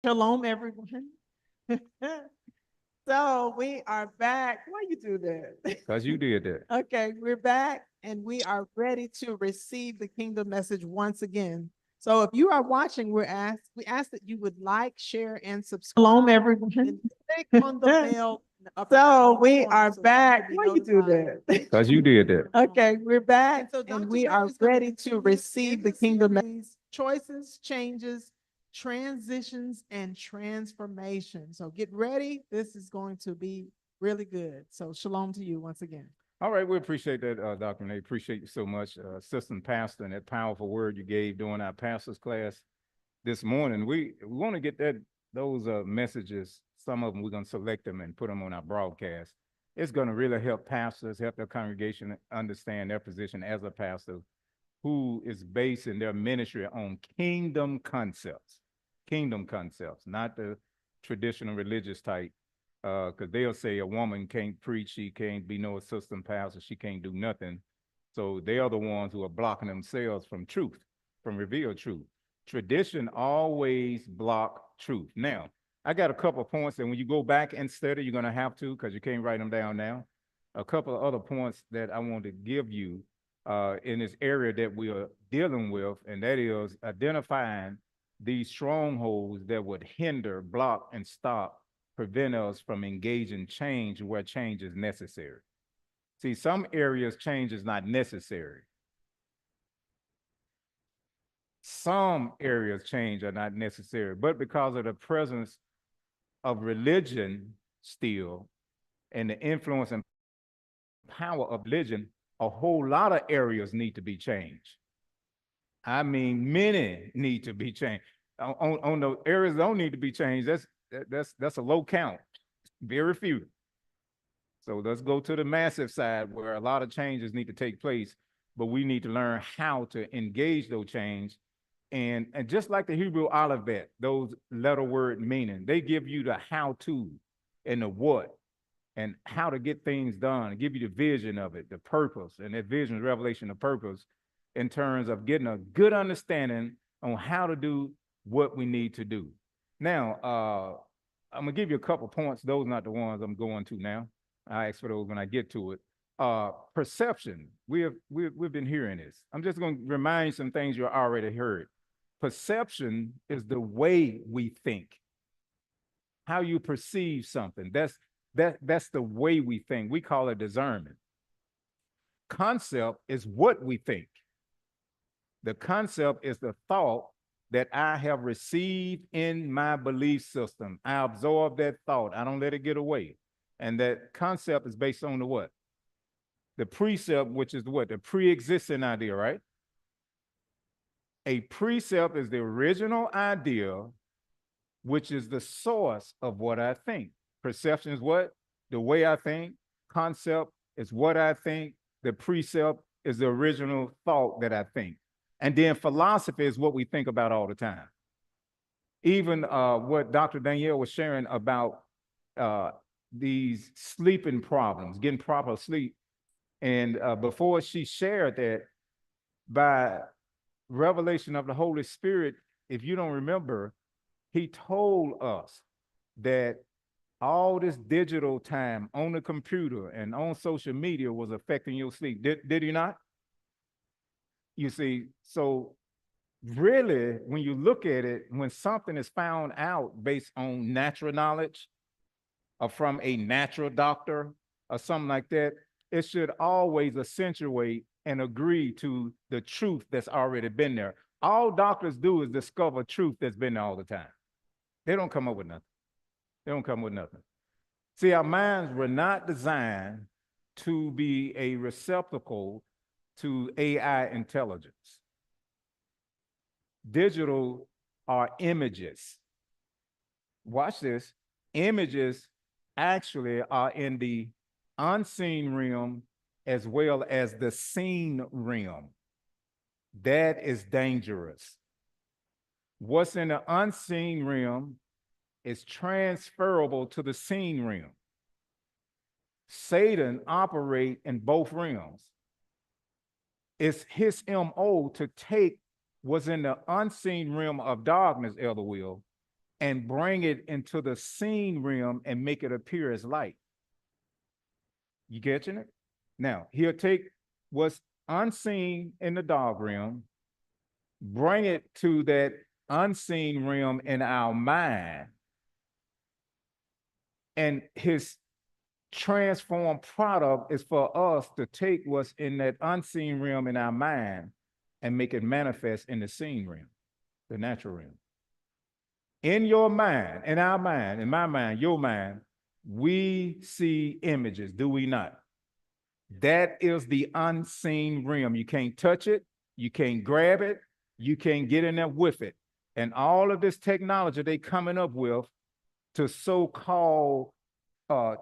Shalom, everyone. So we are back. Why you do that? Because you did that. Okay, we're back and we are ready to receive the kingdom message once again. So if you are watching, we ask that you would like, share, and subscribe. Shalom, everyone. And click on the bell. So we are back. Why you do that? Because you did that. Okay, we're back and we are ready to receive the kingdom message. Choices, changes, transitions, and transformation. So get ready. This is going to be really good. So shalom to you once again. All right, we appreciate that, Dr. Renee. Appreciate you so much, Assistant Pastor, and that powerful word you gave during our pastor's class this morning. We want to get those messages. Some of them we're going to select them and put them on our broadcast. It's going to really help pastors, help their congregation understand their position as a pastor who is basing their ministry on kingdom concepts, not the traditional religious type. Because they'll say a woman can't preach, she can't be no assistant pastor, she can't do nothing. So they are the ones who are blocking themselves from truth, from revealed truth. Tradition always block truth. Now, I got a couple of points, and when you go back and study, you're going to have to, because you can't write them down now. A couple of other points that I want to give you in this area that we are dealing with, and that is identifying these strongholds that would hinder, block, and stop, prevent us from engaging change where change is necessary. See, some areas change is not necessary. Some areas change are not necessary, but because of the presence of religion still and the influence and power of religion, a whole lot of areas need to be changed. I mean, many need to be changed. On the areas that don't need to be changed, that's a low count, very few. So let's go to the massive side where a lot of changes need to take place, but we need to learn how to engage those change. And just like the Hebrew alphabet, those letter word meaning, they give you the how to and the what and how to get things done, give you the vision of it, the purpose, and that vision is revelation of purpose in terms of getting a good understanding on how to do what we need to do. Now, I'm gonna give you a couple points. Those are not the ones I'm going to now. I ask for those when I get to it. Perception. We've been hearing this. I'm just going to remind you some things you already heard. Perception is the way we think, how you perceive something. That's the way we think. We call it discernment. Concept is what we think. The concept is the thought that I have received in my belief system. I absorb that thought. I don't let it get away. And that concept is based on the what? The precept, which is what? The pre-existing idea, right? A precept is the original idea, which is the source of what I think. Perception is what? The way I think. Concept is what I think. The precept is the original thought that I think. And then philosophy is what we think about all the time. Even what Dr. Danielle was sharing about these sleeping problems, getting proper sleep. And before she shared that, by revelation of the Holy Spirit, if you don't remember, he told us that all this digital time on the computer and on social media was affecting your sleep. Did he not? You see, so really, when you look at it, when something is found out based on natural knowledge or from a natural doctor or something like that, it should always accentuate and agree to the truth that's already been there. All doctors do is discover truth that's been there all the time. They don't come up with nothing. They don't come with nothing. See, our minds were not designed to be a receptacle to AI intelligence. Digital are images. Watch this. Images actually are in the unseen realm as well as the seen realm. That is dangerous. What's in the unseen realm is transferable to the seen realm. Satan operates in both realms. It's his MO to take what's in the unseen realm of darkness, Elder Will, and bring it into the seen realm and make it appear as light. You getting it? Now, he'll take what's unseen in the dark realm, bring it to that unseen realm in our mind, and his transformed product is for us to take what's in that unseen realm in our mind and make it manifest in the seen realm, the natural realm. In your mind, in our mind, in my mind, your mind, we see images, do we not? That is the unseen realm. You can't touch it, you can't grab it, you can't get in there with it. And all of this technology they coming up with to so-called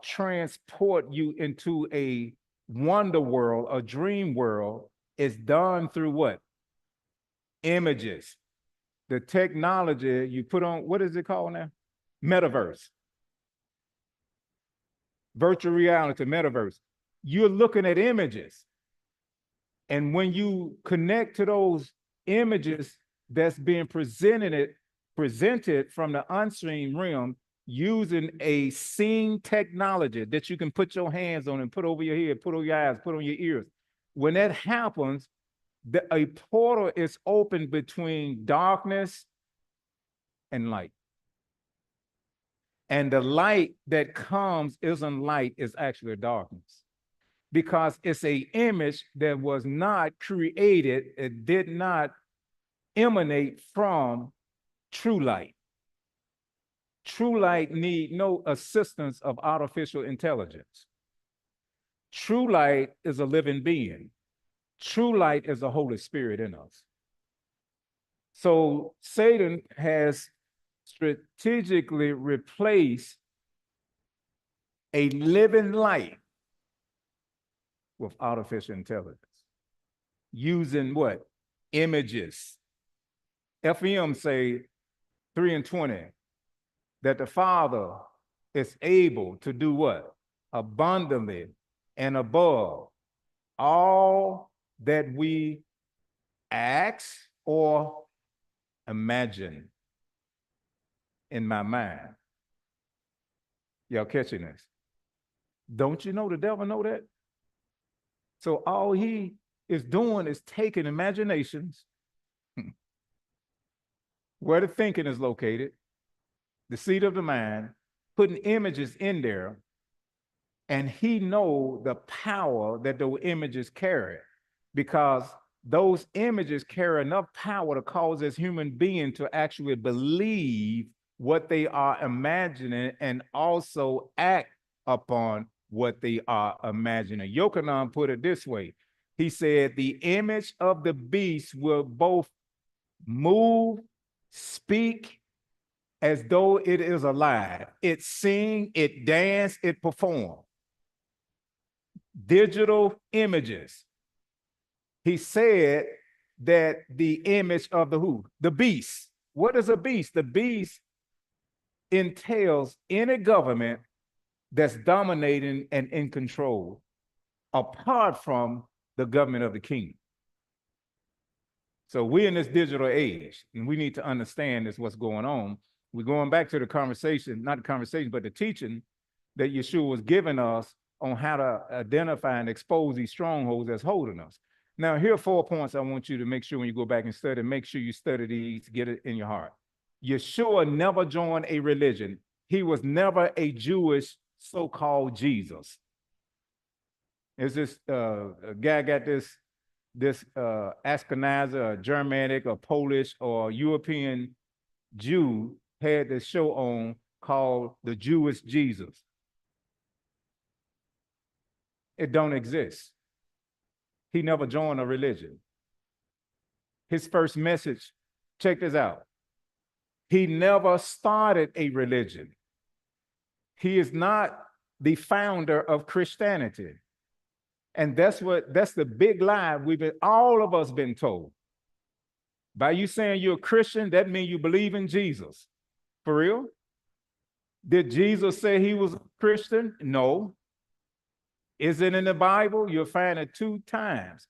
transport you into a wonder world, a dream world, is done through what? Images. The technology you put on, what is it called now? Metaverse. Virtual reality, metaverse. You're looking at images. And when you connect to those images that's being presented from the unseen realm using a seen technology that you can put your hands on and put over your head, put over your eyes, put on your ears. When that happens, a portal is open between darkness and light. And the light that comes isn't light, it's actually darkness. Because it's an image that was not created, it did not emanate from true light. True light need no assistance of artificial intelligence. True light is a living being. True light is the Holy Spirit in us. So Satan has strategically replaced a living light with artificial intelligence using what? Images. FM say 3 and 20 that the Father is able to do what? Abundantly and above all that we ask or imagine. In my mind. Y'all catching this? Don't you know the devil know that? So all he is doing is taking imaginations, where the thinking is located, the seat of the mind, putting images in there, and he know the power that those images carry, because those images carry enough power to cause this human being to actually believe what they are imagining and also act upon what they are imagining. Yochanan put it this way. He said, the image of the beast will both move, speak as though it is alive. It sing, it dance, it perform. Digital images. He said that the image of the who? The beast. What is a beast? The beast entails any government that's dominating and in control apart from the government of the king. So we're in this digital age, and we need to understand this, what's going on. We're going back to the conversation, not the conversation, but the teaching that Yeshua was giving us on how to identify and expose these strongholds that's holding us. Now, here are 4 points I want you to make sure when you go back and study, make sure you study these, get it in your heart. Yeshua never joined a religion. He was never a Jewish so-called Jesus. Is this a guy got this Ashkenazi or Germanic or Polish or European Jew had this show on called The Jewish Jesus. It don't exist. He never joined a religion. His first message, check this out. He never started a religion. He is not the founder of Christianity. And that's the big lie all of us been told. By you saying you're a Christian, that means you believe in Jesus. For real? Did Jesus say he was a Christian? No. Is it in the Bible? You'll find it 2 times.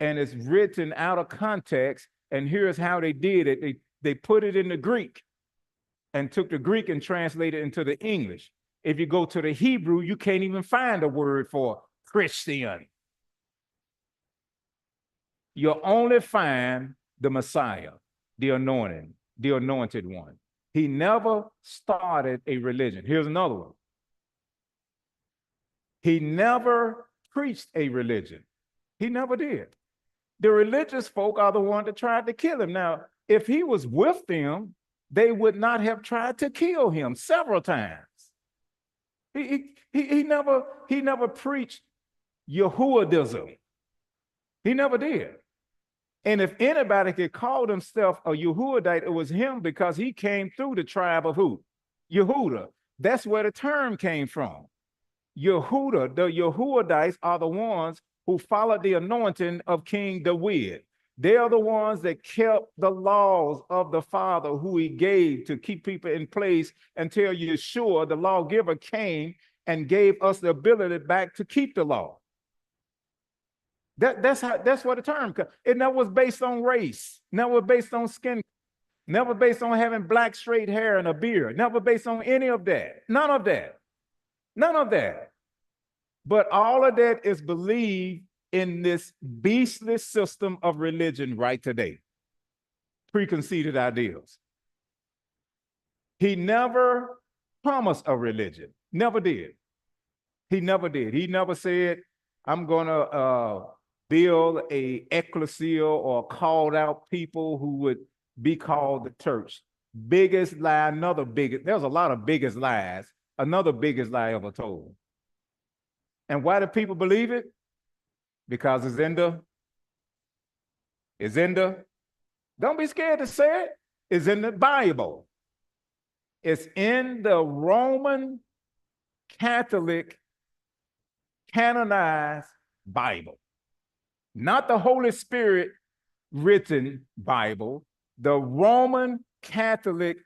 And it's written out of context. And here's how they did it. They put it in the Greek. and took the Greek and translated it into the English. If you go to the Hebrew, you can't even find a word for Christian. You'll only find the Messiah, the anointed one. He never started a religion. Here's another one. He never preached a religion. He never did. The religious folk are the ones that tried to kill him. Now, if he was with them, they would not have tried to kill him several times. He never preached Yehudism. He never did. And if anybody could call himself a Yehudite, it was him, because he came through the tribe of who? Yehuda. That's where the term came from. Yehuda, the Yehudites are the ones who followed the anointing of King David. They are the ones that kept the laws of the Father who he gave to keep people in place until Yeshua, the lawgiver, came and gave us the ability back to keep the law. That's where the term comes. It never was based on race, never based on skin, never based on having black straight hair and a beard, never based on any of that. None of that. None of that. But all of that is believed in this beastly system of religion right today. Preconceived ideals. He never promised a religion. Never did. He never did. He never said, I'm going to build a ecclesia or called out people who would be called the church. Biggest lie, there's a lot of biggest lies, another biggest lie ever told. And why do people believe it? Because it's in the, don't be scared to say it, it's in the Bible. It's in the Roman Catholic canonized Bible. Not the Holy Spirit written Bible, the Roman Catholic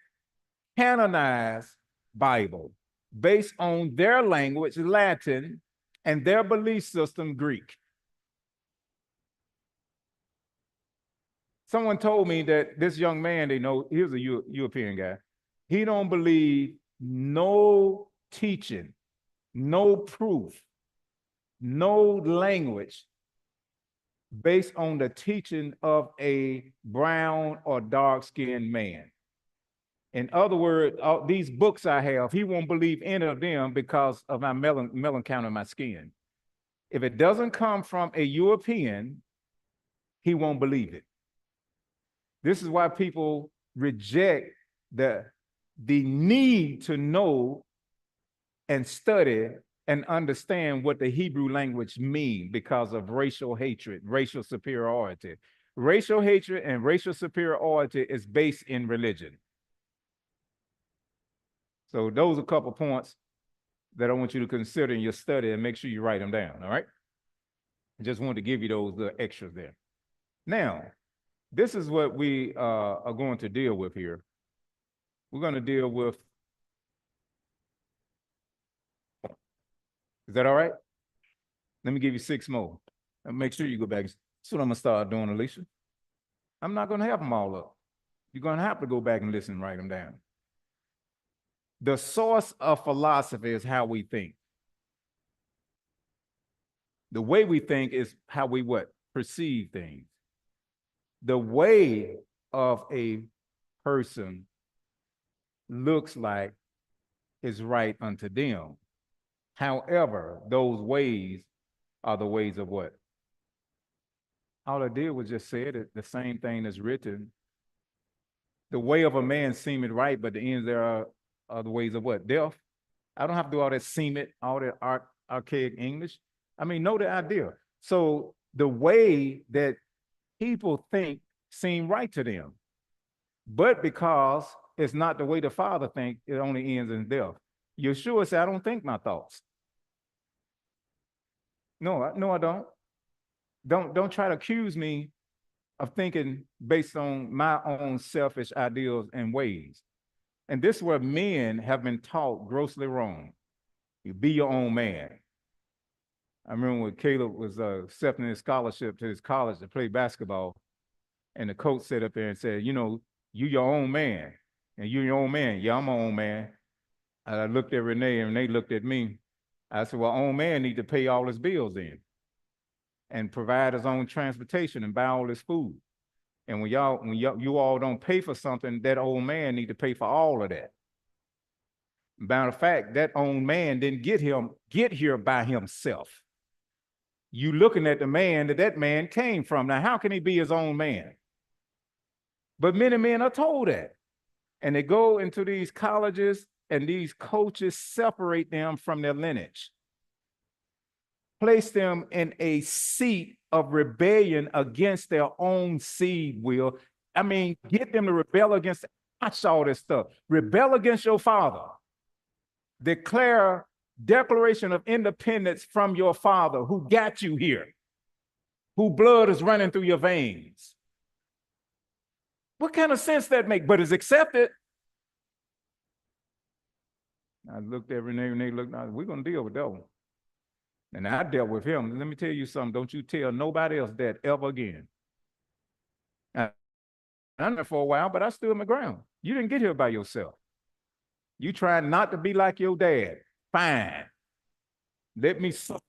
canonized Bible, based on their language, Latin, and their belief system, Greek. Someone told me that this young man, he was a European guy, he don't believe no teaching, no proof, no language based on the teaching of a brown or dark-skinned man. In other words, these books I have, he won't believe any of them because of my melon count in my skin. If it doesn't come from a European, he won't believe it. This is why people reject the need to know and study and understand what the Hebrew language means because of racial hatred, racial superiority. Racial hatred and racial superiority is based in religion. So those are a couple points that I want you to consider in your study, and make sure you write them down, all right? I just wanted to give you those little extras there. Now, this is what we are going to deal with here. We're going to deal with, is that all right? Let me give you 6 more. And make sure you go back. That's what I'm going to start doing, Alicia. I'm not going to have them all up. You're going to have to go back and listen and write them down. The source of philosophy is how we think. The way we think is how we what? Perceive things. The way of a person looks like is right unto them. However, those ways are the ways of what? All I did was just say it, the same thing that's written. The way of a man seemeth right, but the ends there are the ways of what? Death. I don't have to do all that seemeth, all that archaic English. I mean, know the idea. So the way that people think seem right to them, but because it's not the way the Father thinks, it only ends in death. Yeshua said, I don't think my thoughts. No, I don't. Don't try to accuse me of thinking based on my own selfish ideals and ways. And this is where men have been taught grossly wrong. You be your own man. I remember when Caleb was accepting his scholarship to his college to play basketball, and the coach sat up there and said, you know, you your own man. And you your own man. Yeah, I'm my own man. I looked at Renee and they looked at me. I said, well, own man need to pay all his bills in and provide his own transportation and buy all his food. And when you all don't pay for something, that old man need to pay for all of that. Matter of fact, that old man didn't get here by himself. You looking at the man that man came from. Now, how can he be his own man? But many men are told that. And they go into these colleges and these coaches separate them from their lineage, place them in a seat of rebellion against their own seed will. I mean, get them to rebel against, watch all this stuff. Rebel against your father. Declaration of independence from your father who got you here, whose blood is running through your veins. What kind of sense that make? But it's accepted. I looked at Renee looked, we're going to deal with that one. And I dealt with him. Let me tell you something. Don't you tell nobody else that ever again. I'm there for a while, but I stood my ground. You didn't get here by yourself. You trying not to be like your dad. Fine. Let me suck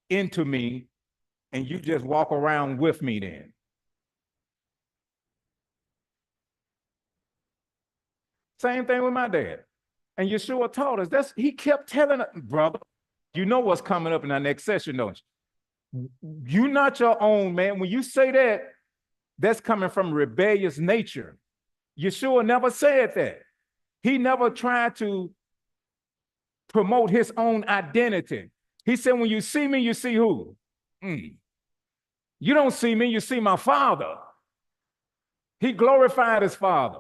into me and you just walk around with me then. Same thing with my dad. And Yeshua taught us, he kept telling us, brother, you know what's coming up in our next session, don't you? You're not your own, man. When you say that, that's coming from rebellious nature. Yeshua never said that. He never tried to promote his own identity. He said, when you see me, you see who? You don't see me, you see my Father. He glorified his Father.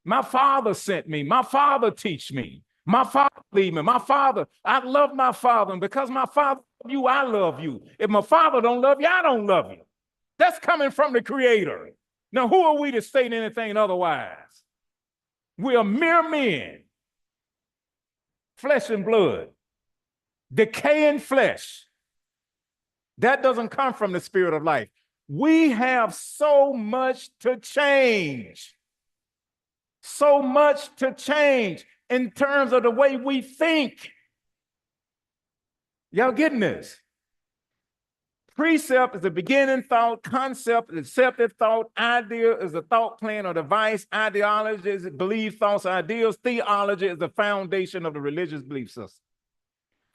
My Father sent me. My Father teach me. My Father lead me. My Father, I love my Father. And because my Father loves you, I love you. If my Father don't love you, I don't love you. That's coming from the Creator. Now, who are we to state anything otherwise? We are mere men, flesh and blood, decaying flesh. That doesn't come from the Spirit of life. We have so much to change. So much to change in terms of the way we think. Y'all getting this? Precept is the beginning thought, concept, accepted thought, idea is a thought plan or device, ideology is belief, thoughts, ideals, theology is the foundation of the religious belief system.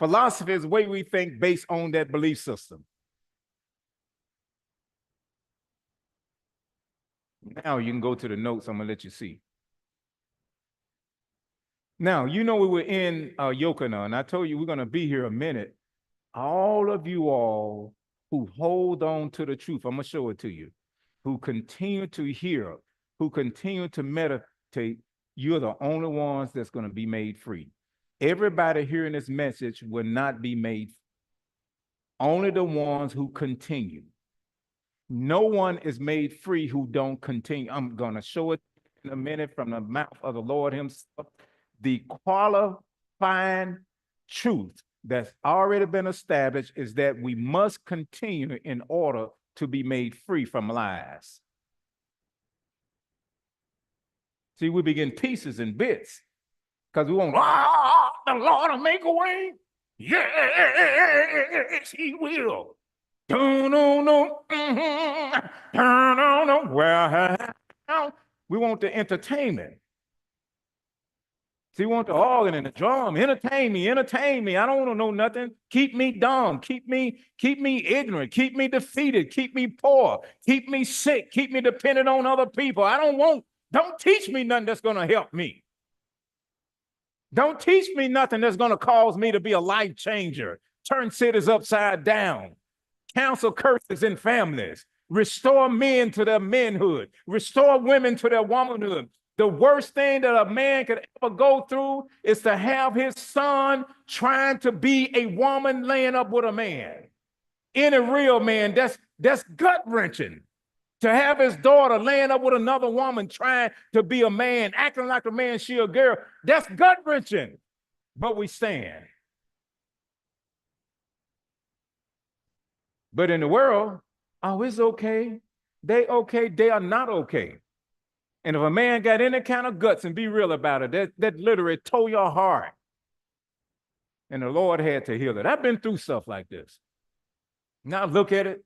Philosophy is the way we think based on that belief system. Now you can go to the notes, I'm gonna let you see. Now, you know we were in Yokana, and I told you we're gonna be here a minute. All of you all who hold on to the truth, I'm gonna show it to you, who continue to hear, who continue to meditate, you're the only ones that's gonna be made free. Everybody hearing this message will not be made free. Only the ones who continue. No one is made free who don't continue. I'm gonna show it in a minute from the mouth of the Lord himself. The qualifying truth that's already been established is that we must continue in order to be made free from lies. See, we begin pieces and bits because we want, the Lord will make a way. Yes, he will. Well, we want the entertainment. See, we want the organ and the drum. Entertain me. I don't want to know nothing. Keep me dumb. Keep me ignorant. Keep me defeated. Keep me poor. Keep me sick. Keep me dependent on other people. Don't teach me nothing that's going to help me. Don't teach me nothing that's going to cause me to be a life changer. Turn cities upside down. Cancel curses in families. Restore men to their manhood. Restore women to their womanhood. The worst thing that a man could ever go through is to have his son trying to be a woman laying up with a man. Any real man, that's gut-wrenching. To have his daughter laying up with another woman trying to be a man, acting like a man, she a girl, that's gut-wrenching. But we stand. But in the world, oh, it's okay. They okay, they are not okay. And if a man got any kind of guts, and be real about it, that literally tore your heart. And the Lord had to heal it. I've been through stuff like this. Now look at it.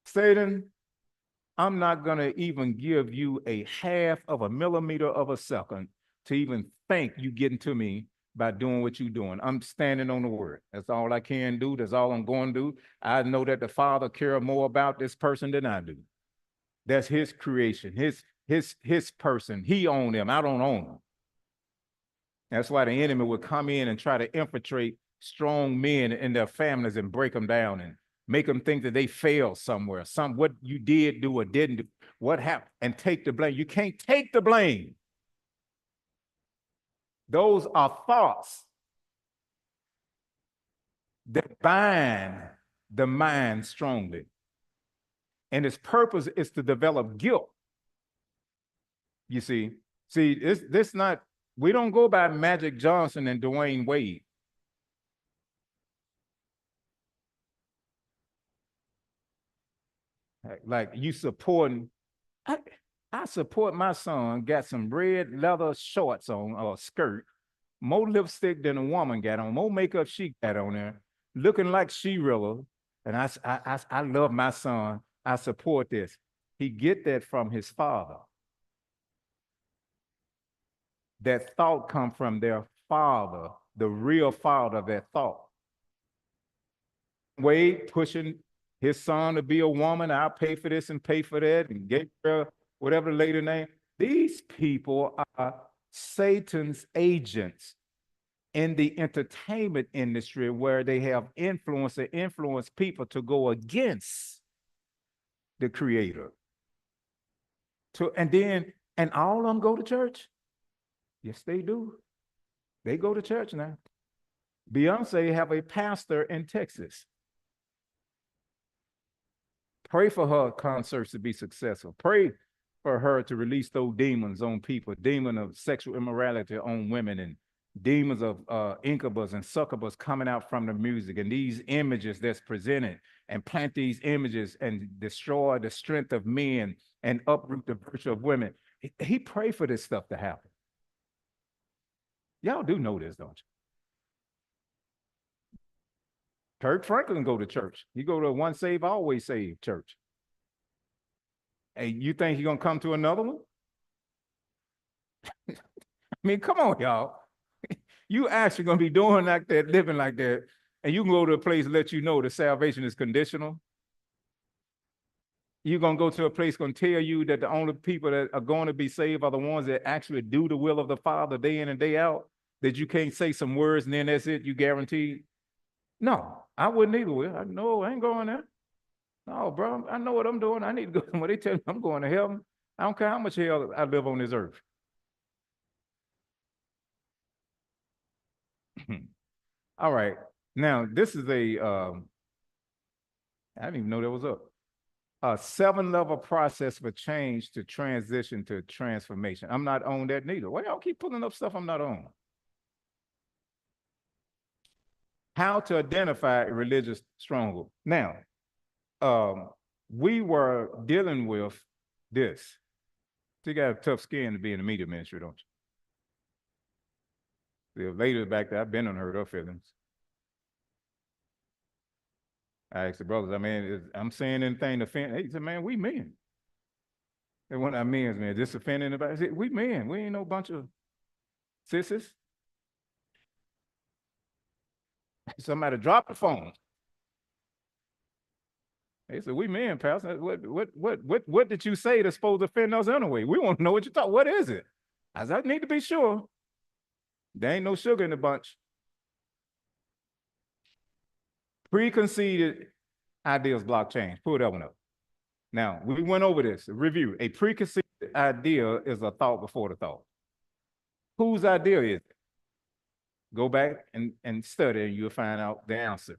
Satan, I'm not going to even give you a half of a millimeter of a second to even think you getting to me by doing what you're doing. I'm standing on the word. That's all I can do. That's all I'm going to do. I know that the Father cares more about this person than I do. That's his creation, his person. He owns them. I don't own them. That's why the enemy would come in and try to infiltrate strong men and their families and break them down and make them think that they failed somewhere. What you did do or didn't do, what happened, and take the blame. You can't take the blame. Those are thoughts that bind the mind strongly. And its purpose is to develop guilt. You see, this not, we don't go by Magic Johnson and Dwayne Wade. Like you supporting, I support my son, got some red leather shorts on or skirt, more lipstick than a woman got on, more makeup she got on there, looking like She-Rilla. And I love my son. I support this. He get that from his father. That thought come from their father, the real father of that thought. Wade pushing his son to be a woman. I'll pay for this and pay for that and get her whatever the lady name. These people are Satan's agents in the entertainment industry where they have influence people to go against the creator. And all of them go to church. Yes, they do. They go to church now. Beyonce have a pastor in Texas. Pray for her concerts to be successful. Pray for her to release those demons on people, demon of sexual immorality on women, and demons of incubus and succubus coming out from the music, and these images that's presented, and plant these images and destroy the strength of men and uproot the virtue of women. He prayed for this stuff to happen. Y'all do know this, don't you? Kirk Franklin go to church. He go to a once saved, always saved church. Hey, you think he's gonna come to another one? I mean, come on, y'all. You actually gonna be doing like that, living like that, and you can go to a place and let you know that salvation is conditional. You're gonna go to a place gonna tell you that the only people that are going to be saved are the ones that actually do the will of the Father day in and day out, that you can't say some words and then that's it, you guaranteed. No, I wouldn't either. Will. No, I ain't going there. No, bro, I know what I'm doing. I need to go. When they tell me I'm going to heaven, I don't care how much hell I live on this earth. All right. Now, this is I didn't even know that was up. A 7-level process for change to transition to transformation. I'm not on that neither. Why y'all keep pulling up stuff I'm not on? How to identify a religious stronghold. Now, we were dealing with this. So you got a tough skin to be in the media ministry, don't you? The ladies back there, I've been on her feelings. I asked the brothers, I mean, I'm saying anything to offend? He said, man, we men. And when I mean, man, this offend anybody? I said, we men. We ain't no bunch of sissies. Somebody drop the phone. They said, we men, Pastor. What did you say that's supposed to offend us anyway? We want to know what you thought. What is it? I said, I need to be sure. There ain't no sugar in the bunch. Preconceived ideas block change. Pull that one up. Now, we went over this. Review. A preconceived idea is a thought before the thought. Whose idea is it? Go back and study and you'll find out the answer.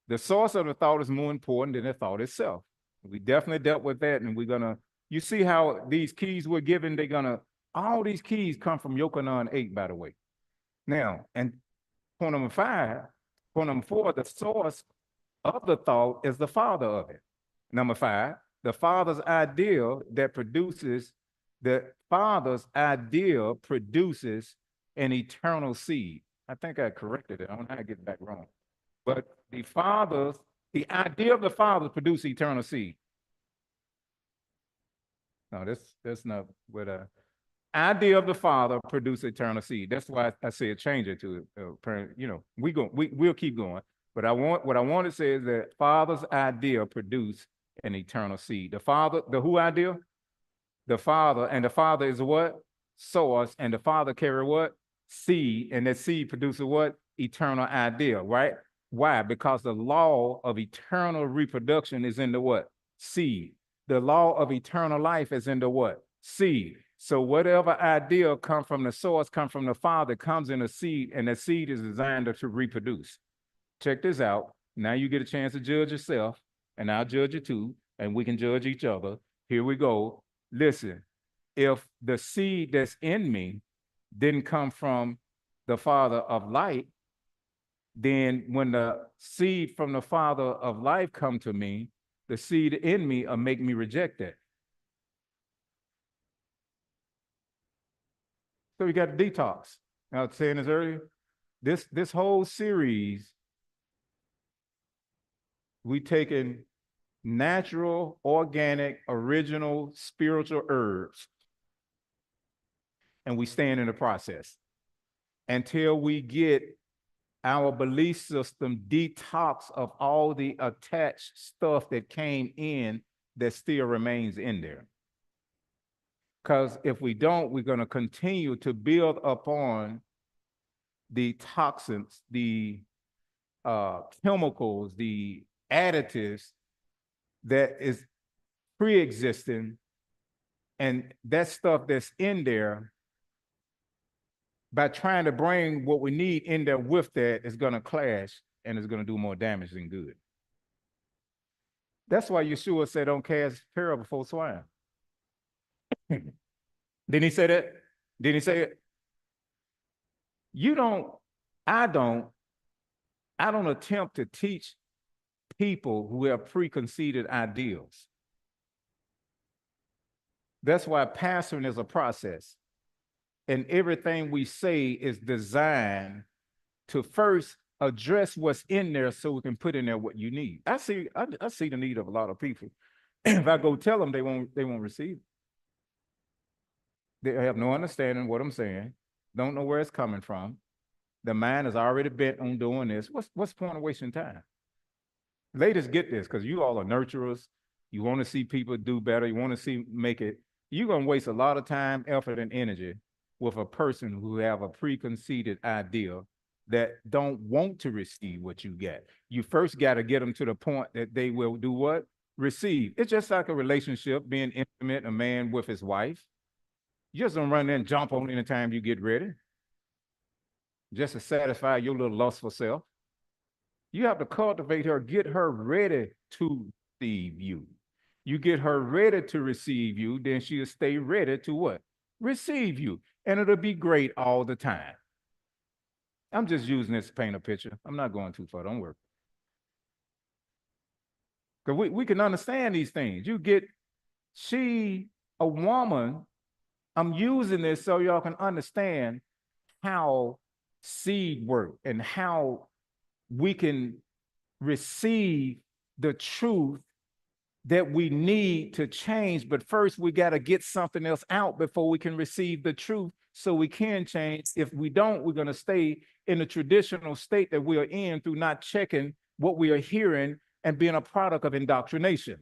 The source of the thought is more important than the thought itself. We definitely dealt with that, and we're gonna, you see how these keys were given, all these keys come from Yochanan 8, by the way. Now, and point number 4, the source of the thought is the father of it. Number 5, the father's idea that produces The Father's idea produces an eternal seed. I think I corrected it. I don't know how to get it back wrong. But the idea of the Father produces eternal seed. No, that's not what idea of the Father produce eternal seed. That's why I said change it to we'll keep going. But what I want to say is that Father's idea produce an eternal seed. The Father, the who idea? The Father, and the Father is what? Source, and the Father carry what? Seed, and that seed produces what? Eternal idea, right? Why? Because the law of eternal reproduction is in the what? Seed. The law of eternal life is in the what? Seed. So whatever idea come from the source, come from the Father, comes in a seed, and the seed is designed to reproduce. Check this out. Now you get a chance to judge yourself, and I'll judge you too, and we can judge each other. Here we go. Listen, if the seed that's in me didn't come from the Father of light, then when the seed from the Father of life come to me, the seed in me will make me reject it. So you got the detox. I was saying this earlier. This whole series, we taking natural, organic, original, spiritual herbs, and we stand in the process until we get our belief system detox of all the attached stuff that came in that still remains in there. Because if we don't, we're going to continue to build upon the toxins, the chemicals, the additives that is pre-existing, and that stuff that's in there, by trying to bring what we need in there with that, is going to clash and it's going to do more damage than good. That's why Yeshua said, don't cast pearl before swine. Didn't he say that? Didn't he say it? I don't attempt to teach people who have preconceived ideals. That's why pastoring is a process. And everything we say is designed to first address what's in there so we can put in there what you need. I see the need of a lot of people. If I go tell them, they won't receive it. They have no understanding of what I'm saying, don't know where it's coming from. The mind is already bent on doing this. What's the point of wasting time? Ladies, get this, because you all are nurturers. You want to see people do better. You want to see make it. You're going to waste a lot of time, effort, and energy with a person who have a preconceived idea that don't want to receive what you get. You first got to get them to the point that they will do what? Receive. It's just like a relationship, being intimate, a man with his wife. You just don't run there and jump on anytime you get ready, just to satisfy your little lustful self. You have to cultivate her, get her ready to receive you. You get her ready to receive you, then she'll stay ready to what? Receive you. And it'll be great all the time. I'm just using this to paint a picture. I'm not going too far, don't worry. Because we can understand these things. A woman, I'm using this so y'all can understand how seed work and how we can receive the truth that we need to change. But first, we got to get something else out before we can receive the truth so we can change. If we don't, we're going to stay in the traditional state that we are in through not checking what we are hearing and being a product of indoctrination.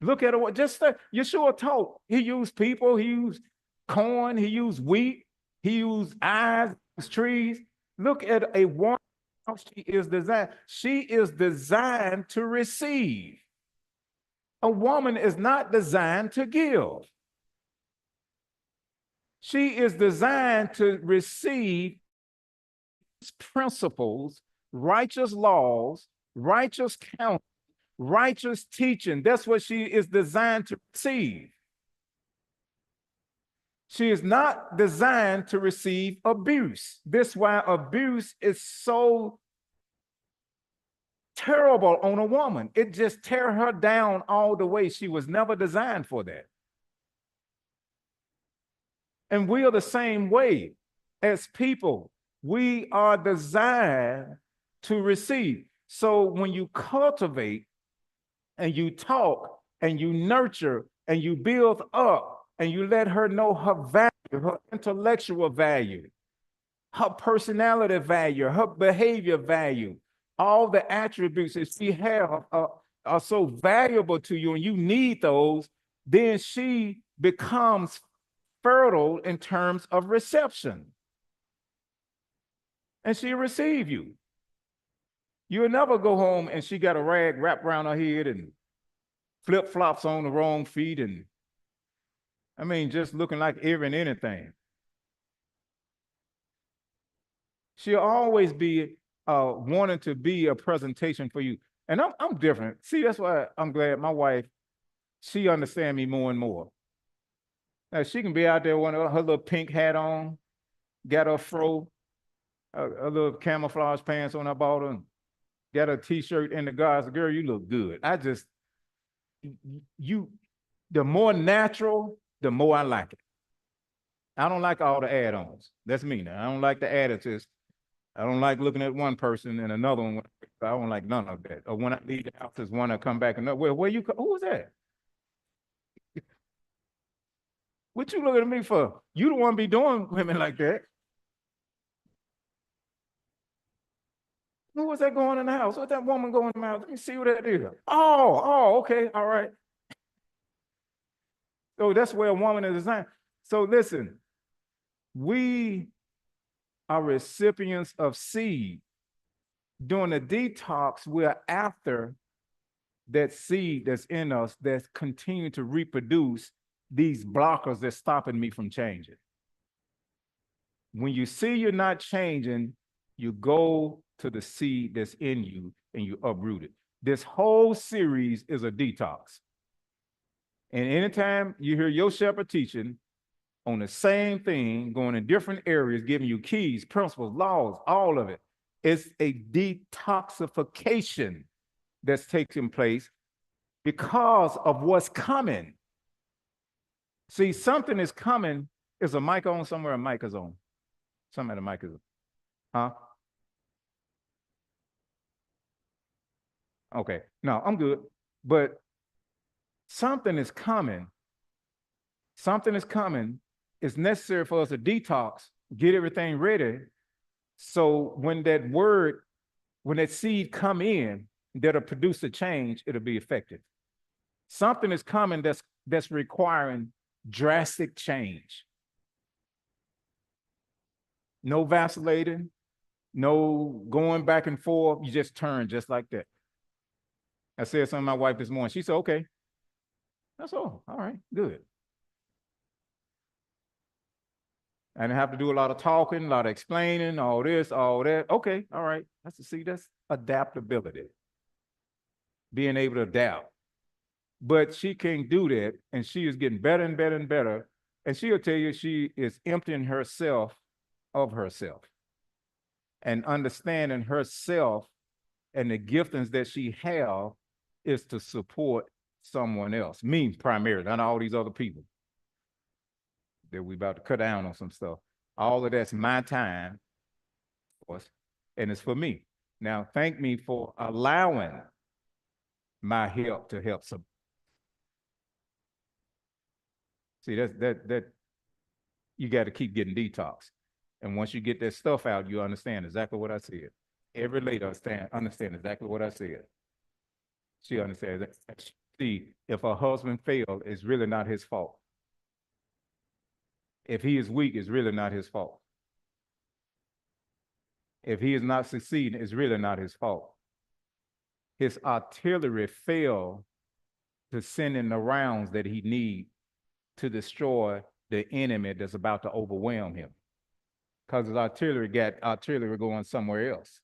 Look at it. Yeshua taught. He used people, he used corn, he used wheat, he used eyes, trees. Look at a woman, how she is designed. She is designed to receive. A woman is not designed to give. She is designed to receive principles, righteous laws, righteous counsel, righteous teaching. That's what she is designed to receive. She is not designed to receive abuse. This is why abuse is so terrible on a woman. It just tear her down all the way. She was never designed for that. And we are the same way as people. We are designed to receive. So when you cultivate and you talk and you nurture and you build up and you let her know her value, her intellectual value, her personality value, her behavior value, all the attributes that she has are so valuable to you and you need those, then she becomes fertile in terms of reception. And she'll receive you. You'll never go home and she got a rag wrapped around her head and flip-flops on the wrong feet and, I mean, just looking like every and anything. She'll always be wanting to be a presentation for you. And I'm different. See, that's why I'm glad my wife, she understands me more and more. Now, she can be out there with her little pink hat on, got her fro, a little camouflage pants on her bottom, got a t-shirt in the guys. Girl, you look good. The more natural, the more I like it. I don't like all the add-ons. That's me now. I don't like the additives. I don't like looking at one person and another one. I don't like none of that. Or when I leave the house, there's one that come back and where you, who was that? What you looking at me for? You don't want to be doing women like that. Who was that going in the house? What's that woman going in the house? Let me see what that is. Oh, okay, all right. So that's where a woman is designed. So listen, we are recipients of seed. During the detox, we're after that seed that's in us that's continuing to reproduce these blockers that's stopping me from changing. When you see you're not changing, you go to the seed that's in you and you uproot it. This whole series is a detox. And anytime you hear your shepherd teaching on the same thing, going in different areas, giving you keys, principles, laws, all of it, it's a detoxification that's taking place because of what's coming. See, something is coming. Is a mic on somewhere? A mic is on. Somewhere the mic is on. Huh? Okay. No, I'm good. But something is coming. Something is coming. It's necessary for us to detox, get everything ready. So when that seed come in, that'll produce a change, it'll be effective. Something is coming that's requiring drastic change. No vacillating, no going back and forth. You just turn just like that. I said something to my wife this morning. She said, okay, that's all. All right, good. I didn't have to do a lot of talking, a lot of explaining, all this, all that. Okay, all right. That's adaptability. Being able to adapt. But she can't do that, and she is getting better and better and better. And she'll tell you she is emptying herself of herself and understanding herself and the giftings that she have is to support someone else, me primarily, not all these other people that we about to cut down on some stuff. All of that's my time, of course, and it's for me. Now, thank me for allowing my help to help some. See, that you got to keep getting detox. And once you get that stuff out, you understand exactly what I said. Every lady understand exactly what I said. She understands that. See, if her husband failed, it's really not his fault. If he is weak, it's really not his fault. If he is not succeeding, it's really not his fault. His artillery failed to send in the rounds that he needs to destroy the enemy that's about to overwhelm him. Because his artillery got artillery going somewhere else,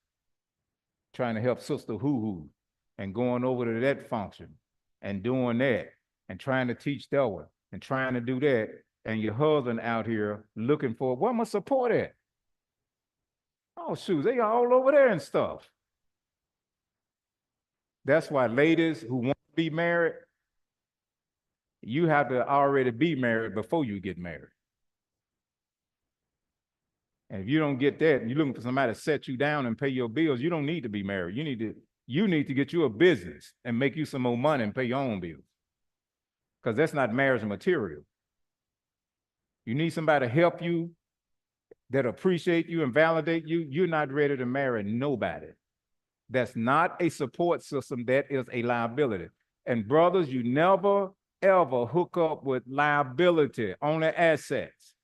trying to help Sister Hoo-Hoo and going over to that function and doing that and trying to teach that one and trying to do that. And your husband out here looking for, where my support at? Oh, shoot, they all over there and stuff. That's why ladies who want to be married, you have to already be married before you get married. And if you don't get that, and you're looking for somebody to set you down and pay your bills, you don't need to be married. You need to get you a business and make you some more money and pay your own bills. Because that's not marriage material. You need somebody to help you, that appreciate you and validate you. You're not ready to marry nobody. That's not a support system. That is a liability. And brothers, you never, ever hook up with liability, only assets.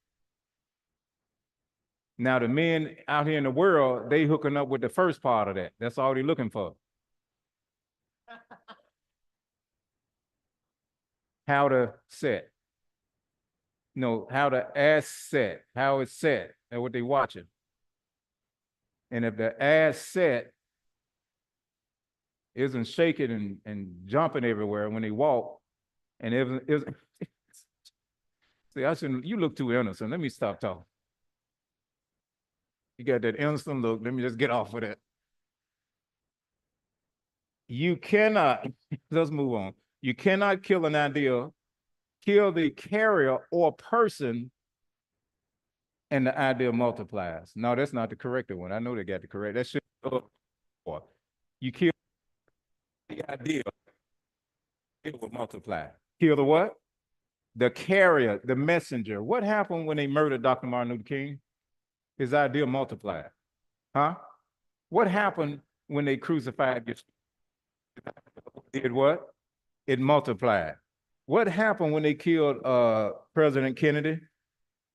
Now, the men out here in the world, they hooking up with the first part of that. That's all they're looking for. How to set. No, how the ass set, how it's set, and what they watching. And if the ass set isn't shaking and jumping everywhere when they walk, and see, I shouldn't, you look too innocent. Let me stop talking. You got that innocent look. Let me just get off of that. You cannot, let's move on. You cannot kill an idea, kill the carrier or person, and the idea multiplies. No, that's not the correct one. I know they got the correct. That should you kill the idea, it will multiply. Kill the what? The carrier, the messenger. What happened when they murdered Dr. Martin Luther King? His idea multiplied. Huh? What happened when they crucified Yeshua? Did what? It multiplied. What happened when they killed President Kennedy?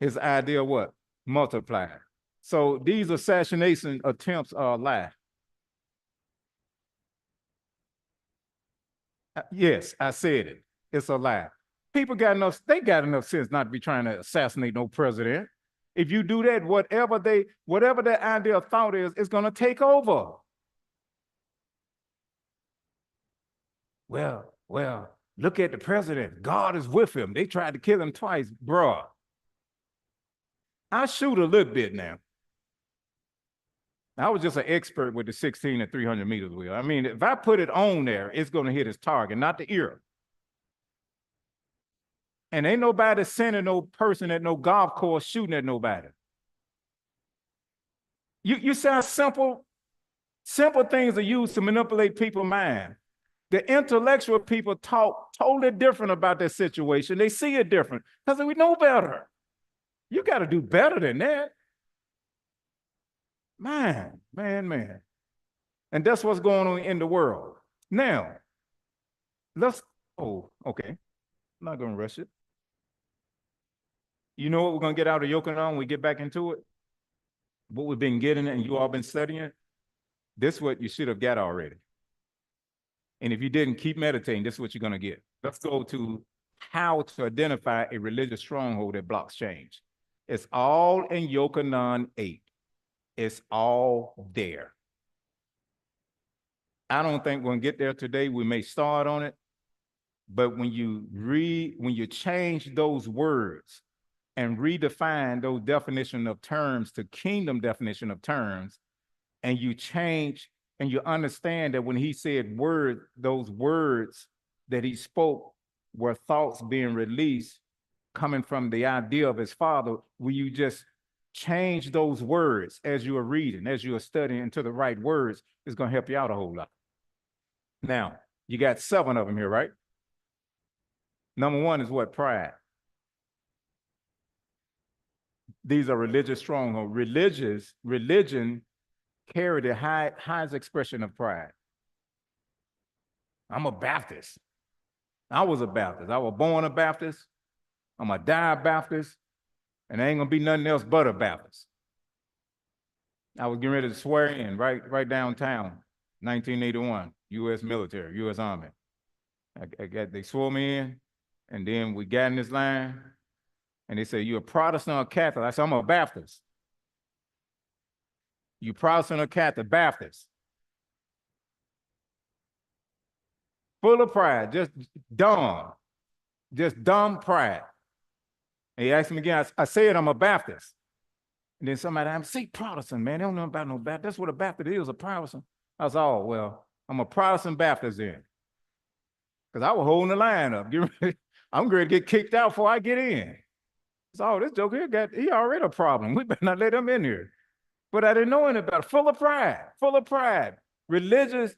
His idea what? Multiplied. So these assassination attempts are a lie. Yes, I said it. It's a lie. People got enough, they got enough sense not to be trying to assassinate no president. If you do that, whatever their idea of thought is, it's going to take over. Well, look at the president. God is with him. They tried to kill him twice, bruh. I shoot a little bit now. I was just an expert with the 16 and 300 meters wheel. I mean, if I put it on there, it's going to hit his target, not the ear. And ain't nobody sending no person at no golf course shooting at nobody. You see how simple things are used to manipulate people's mind. The intellectual people talk totally different about their situation. They see it different because we know better. You got to do better than that. Man. And that's what's going on in the world. Now, okay. I'm not going to rush it. You know what we're going to get out of Yochanan when we get back into it? What we've been getting and you all been studying? This is what you should have got already. And if you didn't, keep meditating. This is what you're going to get. Let's go to how to identify a religious stronghold that blocks change. It's all in Yochanan 8. It's all there. I don't think we're going to get there today. We may start on it. But when you change those words and redefine those definition of terms to kingdom definition of terms, and you change and you understand that when he said those words that he spoke were thoughts being released coming from the idea of his father, will you just change those words as you are reading, as you are studying into the right words, it's going to help you out a whole lot. Now, you got 7 of them here, right? Number 1 is what? Pride. These are religious strongholds. Religion carry the highest expression of pride. I'm a Baptist. I was a Baptist. I was born a Baptist. I'm a die Baptist. And there ain't gonna be nothing else but a Baptist. I was getting ready to swear in right downtown, 1981, U.S. military, U.S. Army. They swore me in, and then we got in this line, and they said, "You a Protestant or Catholic?" I said, "I'm a Baptist." "You Protestant or Catholic?" "Baptist." Full of pride, just dumb pride. And he asked me again, I said, "I'm a Baptist." And then somebody, I'm say Protestant, man. They don't know about no Baptist. That's what a Baptist is, a Protestant. I was, "Oh, well, I'm a Protestant Baptist then." Because I was holding the line up. I'm ready to get kicked out before I get in. Oh, this joke here he already a problem. We better not let him in here. But I didn't know any better. Full of pride, full of pride. Religious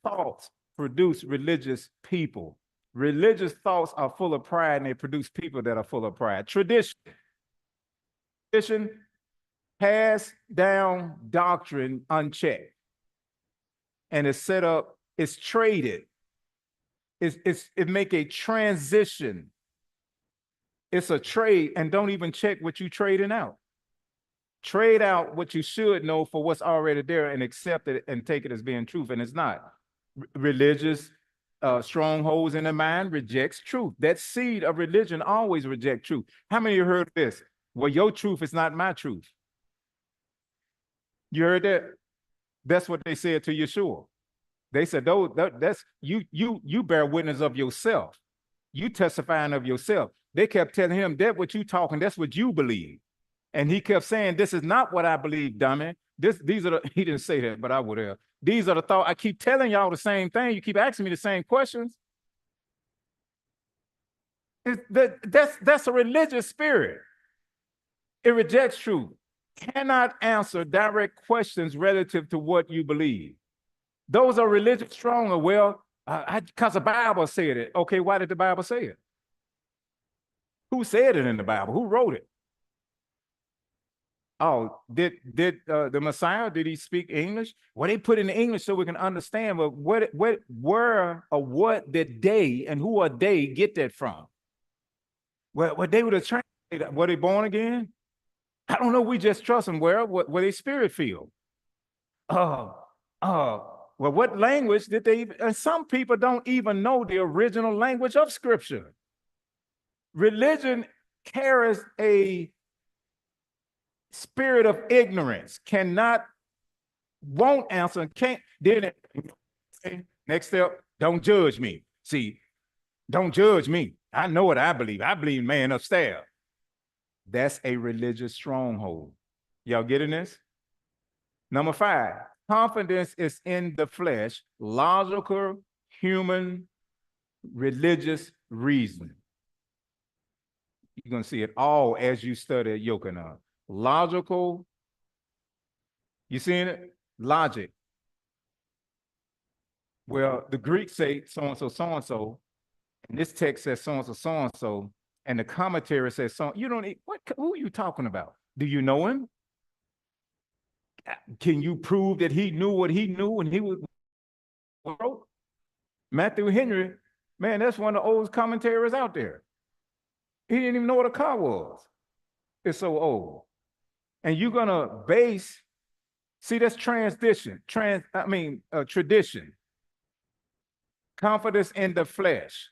thoughts produce religious people. Religious thoughts are full of pride and they produce people that are full of pride. Tradition, passed down doctrine unchecked. And it's set up, it's traded. It make a transition. It's a trade, and don't even check what you trading out. Trade out what you should know for what's already there and accept it and take it as being truth, and it's not. Religious strongholds in the mind rejects truth. That seed of religion always rejects truth. How many of you heard this? Well, your truth is not my truth. You heard that? That's what they said to Yeshua. They said, that's you bear witness of yourself. You testifying of yourself. They kept telling him that what you talking, that's what you believe. And he kept saying, this is not what I believe, dummy. These are he didn't say that, but I would have. These are the thoughts. I keep telling y'all the same thing. You keep asking me the same questions. That's a religious spirit. It rejects truth. Cannot answer direct questions relative to what you believe. Those are religious strongholds. Well, because the Bible said it. Okay, why did the Bible say it? Who said it in the Bible? Who wrote it? Oh, did the Messiah, did he speak English? Well, they put it in English so we can understand, but where or what did they and who are they get that from? Well, they would have translated, were they born again? I don't know. We just trust them where they spirit feel. Well, what language did they even, and some people don't even know the original language of Scripture. Religion carries a spirit of ignorance, won't answer, can't, did it. Next step, don't judge me. See, don't judge me. I know what I believe. I believe man upstairs. That's a religious stronghold. Y'all getting this? Number 5, confidence is in the flesh, logical, human, religious reason. You're going to see it all as you study Yochanan. Logical, you seeing it? Logic. Well, the Greeks say so-and-so, so-and-so, and this text says so-and-so, so-and-so, and the commentary says so. You don't, who are you talking about? Do you know him? Can you prove that he knew what he knew when he was wrote? Matthew Henry, man, that's one of the oldest commentaries out there. He didn't even know what a car was. It's so old. And you're gonna base, see, that's tradition. Confidence in the flesh.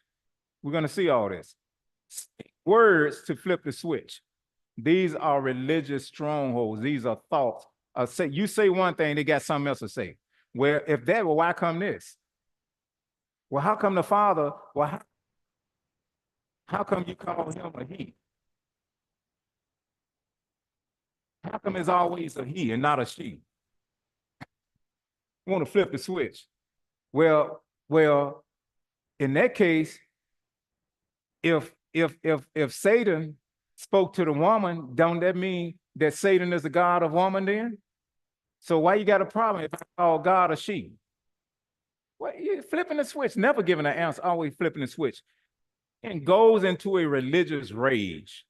We're gonna see all this. Words to flip the switch. These are religious strongholds. These are thoughts. You say one thing, they got something else to say. Well, if that, well, why come this? Well, how come the Father? Well, how come you call him a he? How come it's always a he and not a she? You want to flip the switch? Well, in that case, if Satan spoke to the woman, don't that mean that Satan is the God of woman then? So why you got a problem if I call God a she? Well, you're flipping the switch, never giving an answer, always flipping the switch. And goes into a religious rage.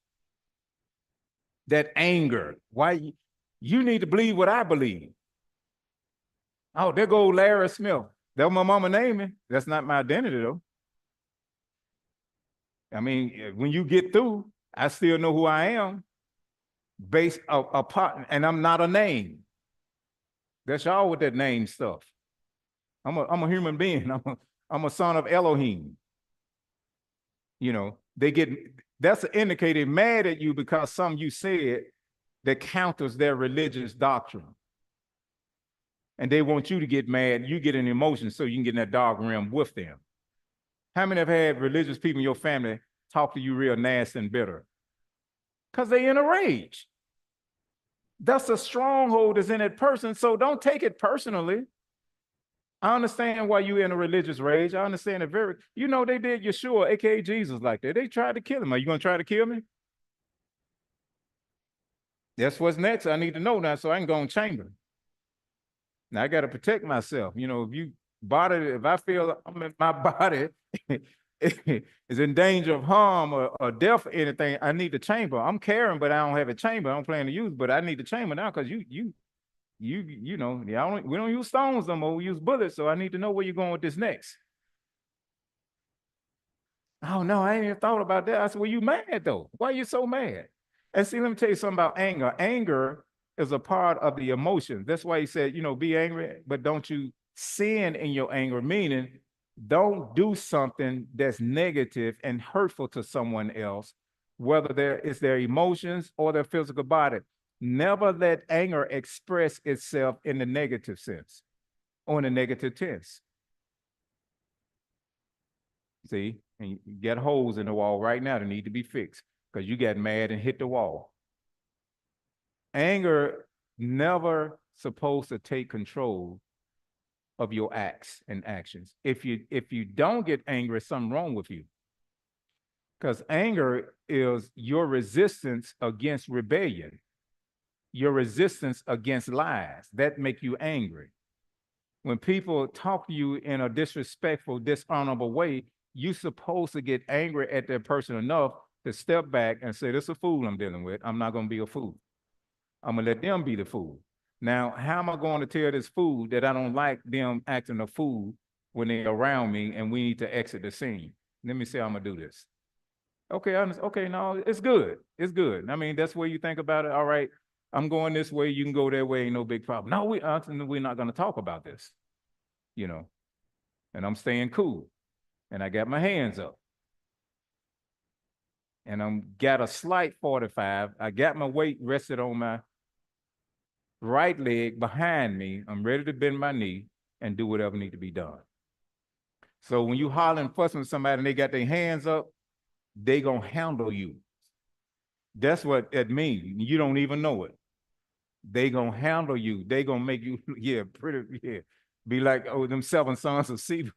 That anger. Why you need to believe what I believe. Oh, there goes Larry Smith. That's my mama naming. That's not my identity though. I mean, when you get through, I still know who I am based upon, and I'm not a name. That's y'all with that name stuff. I'm a human being. I'm a son of Elohim. You know, that's an indicator mad at you because something you said that counters their religious doctrine. And they want you to get mad, you get an emotion so you can get in that dark realm with them. How many have had religious people in your family talk to you real nasty and bitter? Because they're in a rage. That's a stronghold that's in that person, so don't take it personally. I understand why you in a religious rage. I understand it very, they did Yeshua, aka Jesus, like that. They tried to kill him. Are you gonna try to kill me? That's what's next. I need to know now so I can go in chamber. Now I gotta protect myself. If I feel I'm in my body is in danger of harm or death or anything, I need the chamber. I'm carrying, but I don't have a chamber. I don't plan to use, but I need the chamber now because we don't use stones no more. We use bullets. So I need to know where you're going with this next. Oh no, I ain't even thought about that. I said, well, you mad though. Why are you so mad? And see, let me tell you something about anger. Anger is a part of the emotions. That's why he said, be angry, but don't you sin in your anger, meaning don't do something that's negative and hurtful to someone else, whether it's their emotions or their physical body. Never let anger express itself in the negative sense or in the negative tense. See, and you get holes in the wall right now that need to be fixed because you got mad and hit the wall. Anger never supposed to take control of your acts and actions. If you don't get angry, something wrong with you. Because anger is your resistance against rebellion, your resistance against lies that make you angry. When people talk to you in a disrespectful, dishonorable way, you're supposed to get angry at that person enough to step back and say, this is a fool I'm dealing with. I'm not going to be a fool. I'm going to let them be the fool. Now, how am I going to tell this fool that I don't like them acting a fool when they're around me and we need to exit the scene? Let me say I'm going to do this. Okay, okay, no, it's good. It's good. I mean, that's where you think about it. All right, I'm going this way. You can go that way. Ain't no big problem. No, we're not going to talk about this, and I'm staying cool. And I got my hands up. And I'm got a slight 45. I got my weight rested on my right leg behind me. I'm ready to bend my knee and do whatever need to be done. So when you holler and fussing with somebody and they got their hands up, they gonna handle you. That's what it means. You don't even know it. They gonna handle you. They gonna make you, be like, them 7 sons of Sceva.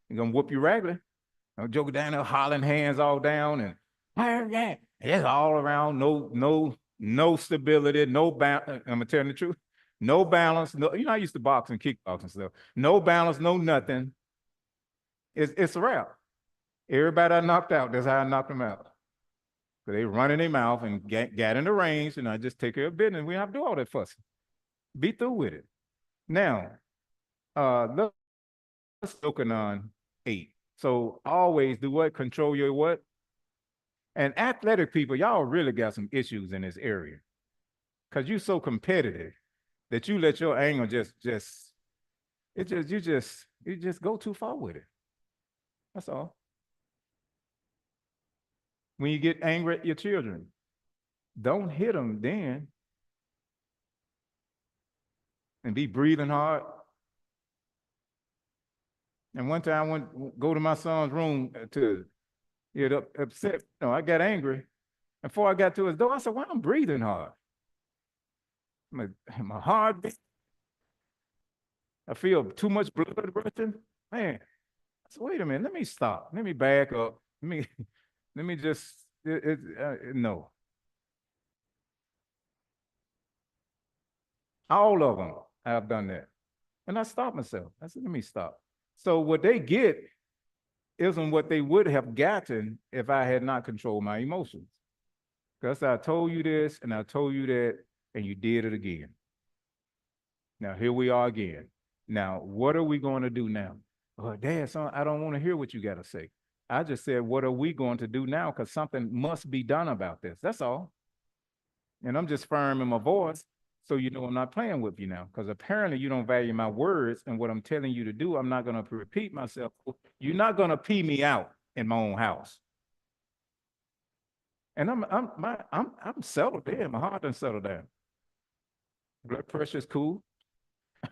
They're gonna whoop you regular. I'm joking down there, hollering hands all down, and it's all around. No stability, no balance. I'm telling the truth. No balance. No, I used to box and kickbox and stuff. No balance, no nothing. It's a wrap. Everybody I knocked out, that's how I knocked them out. So they run in their mouth and get in the range, and I just take care of business. We don't have to do all that fussing. Be through with it. Now, let's looking on 8. So always do what? Control your what? And athletic people, y'all really got some issues in this area. Because you're so competitive that you let your anger you just go too far with it. That's all. When you get angry at your children, don't hit them then and be breathing hard. And one time I went go to my son's room to get upset. I got angry. And before I got to his door, I said, why I'm breathing hard? My heart, I feel too much blood rushing. Man, I said, wait a minute, let me stop. Let me back up. Let me just, no. All of them have done that. And I stopped myself. I said, let me stop. So what they get isn't what they would have gotten if I had not controlled my emotions. Because I told you this and I told you that, and you did it again. Now, here we are again. Now, what are we going to do now? Oh, Dad, son, I don't want to hear what you got to say. I just said, what are we going to do now? Because something must be done about this. That's all. And I'm just firm in my voice, so you know I'm not playing with you now. Because apparently you don't value my words and what I'm telling you to do. I'm not going to repeat myself. You're not going to pee me out in my own house. And I'm settled down. My heart done settled down. Blood pressure is cool.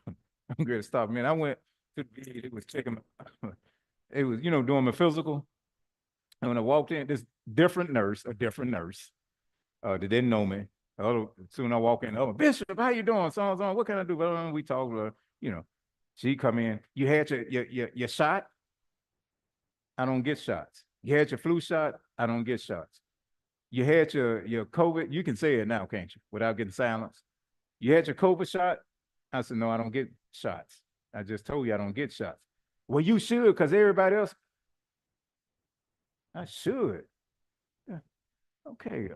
I'm good to stop. Man, I went to the VA, it was checking, it was, doing my physical. And when I walked in, this a different nurse, that didn't know me. Soon I walk in, Bishop, how you doing? So, what can I do? Well, we talked, She come in, you had your shot? I don't get shots. You had your flu shot? I don't get shots. You had your COVID, you can say it now, can't you? Without getting silenced. You had your COVID shot? I said, no, I don't get shots. I just told you I don't get shots. Well, you should, because everybody else, I should. Yeah. Okay,